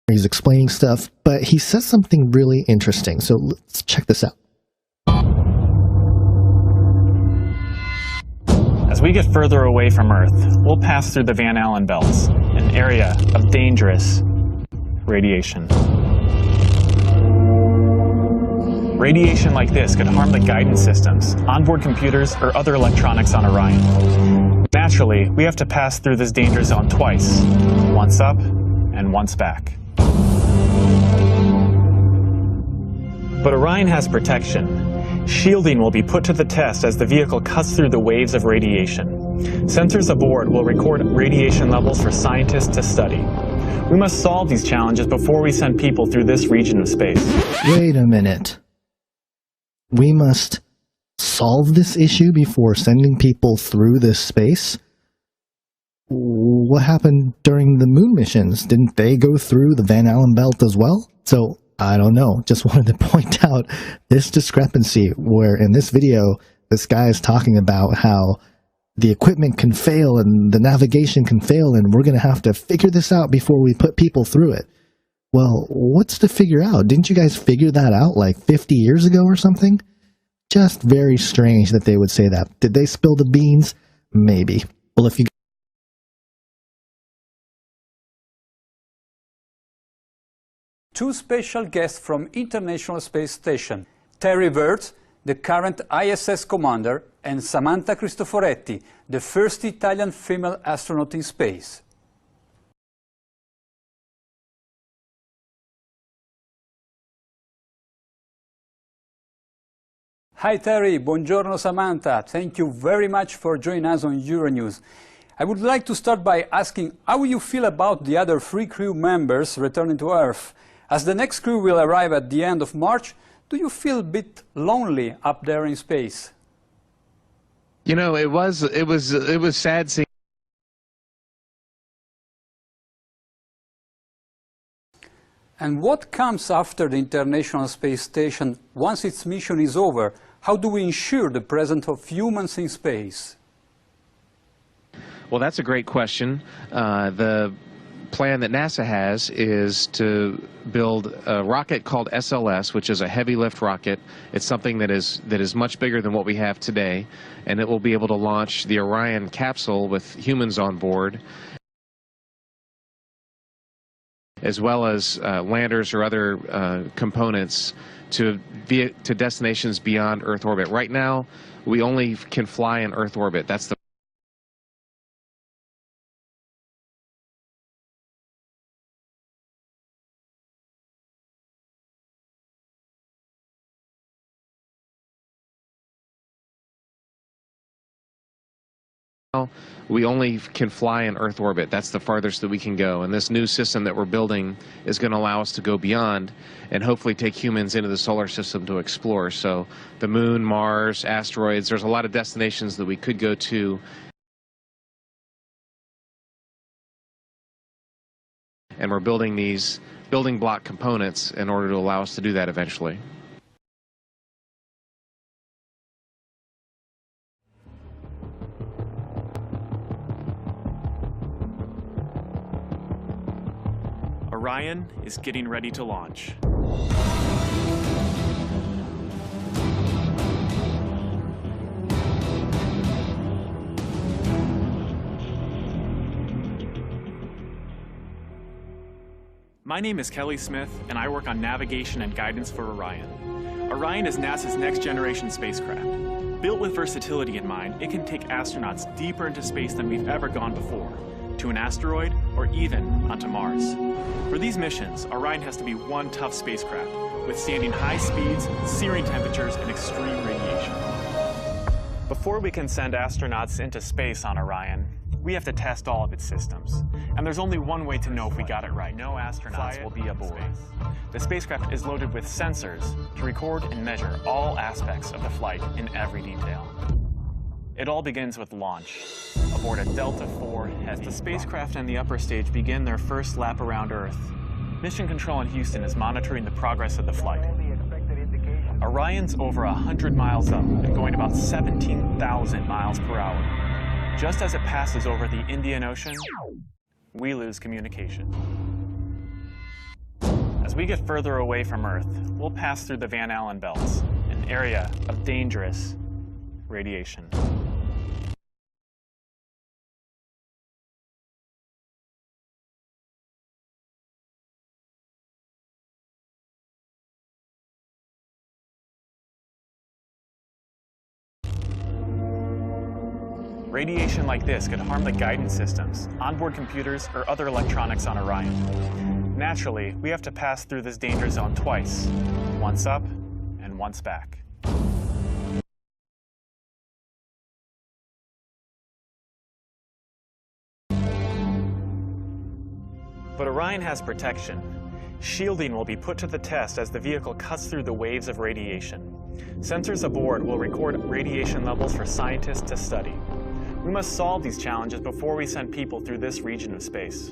He's explaining stuff, but he says something really interesting. So let's check this out. As we get further away from Earth, we'll pass through the Van Allen belts, an area of dangerous radiation. Radiation like this could harm the guidance systems, onboard computers, or other electronics on Orion. Naturally, we have to pass through this danger zone twice, once up and once back. But Orion has protection. Shielding will be put to the test as the vehicle cuts through the waves of radiation. Sensors aboard will record radiation levels for scientists to study. We must solve these challenges before we send people through this region of space. Wait a minute. We must solve this issue before sending people through this space? What happened during the moon missions? Didn't they go through the Van Allen belt as well? So, I don't know. Just wanted to point out this discrepancy where in this video, this guy is talking about how the equipment can fail and the navigation can fail and we're going to have to figure this out before we put people through it. Well, what's to figure out? Didn't you guys figure that out like 50 years ago or something? Just very strange that they would say that. Did they spill the beans? Maybe. Well, if you... Two special guests from International Space Station, Terry Virts, the current ISS commander, and Samantha Cristoforetti, the first Italian female astronaut in space. Hi Terry, buongiorno Samantha. Thank you very much for joining us on Euronews. I would like to start by asking how you feel about the other 3 crew members returning to Earth. As the next crew will arrive at the end of March, do you feel a bit lonely up there in space? You know, it was sad seeing. And what comes after the International Space Station once its mission is over? How do we ensure the presence of humans in space? Well, that's a great question. The plan that NASA has is to build a rocket called SLS, which is a heavy lift rocket. It's something that is much bigger than what we have today, and it will be able to launch the Orion capsule with humans on board, as well as landers or other components to destinations beyond Earth orbit. Right now, we only can fly in Earth orbit. That's the we only can fly in Earth orbit. That's the farthest that we can go. And this new system that we're building is going to allow us to go beyond and hopefully take humans into the solar system to explore. So the moon, Mars, asteroids, there's a lot of destinations that we could go to. And we're building these building block components in order to allow us to do that eventually. Orion is getting ready to launch. My name is Kelly Smith, and I work on navigation and guidance for Orion. Orion is NASA's next-generation spacecraft. Built with versatility in mind, it can take astronauts deeper into space than we've ever gone before, to an asteroid, or even onto Mars. For these missions, Orion has to be one tough spacecraft, withstanding high speeds, searing temperatures, and extreme radiation. Before we can send astronauts into space on Orion, we have to test all of its systems. And there's only one way to know if we got it right. No astronauts will be aboard. The spacecraft is loaded with sensors to record and measure all aspects of the flight in every detail. It all begins with launch, aboard a Delta IV as the spacecraft and the upper stage begin their first lap around Earth. Mission Control in Houston is monitoring the progress of the flight. Orion's over 100 miles up and going about 17,000 miles per hour. Just as it passes over the Indian Ocean, we lose communication. As we get further away from Earth, we'll pass through the Van Allen belts, an area of dangerous radiation. Radiation like this could harm the guidance systems, onboard computers, or other electronics on Orion. Naturally, we have to pass through this danger zone twice, once up and once back. But Orion has protection. Shielding will be put to the test as the vehicle cuts through the waves of radiation. Sensors aboard will record radiation levels for scientists to study. We must solve these challenges before we send people through this region of space.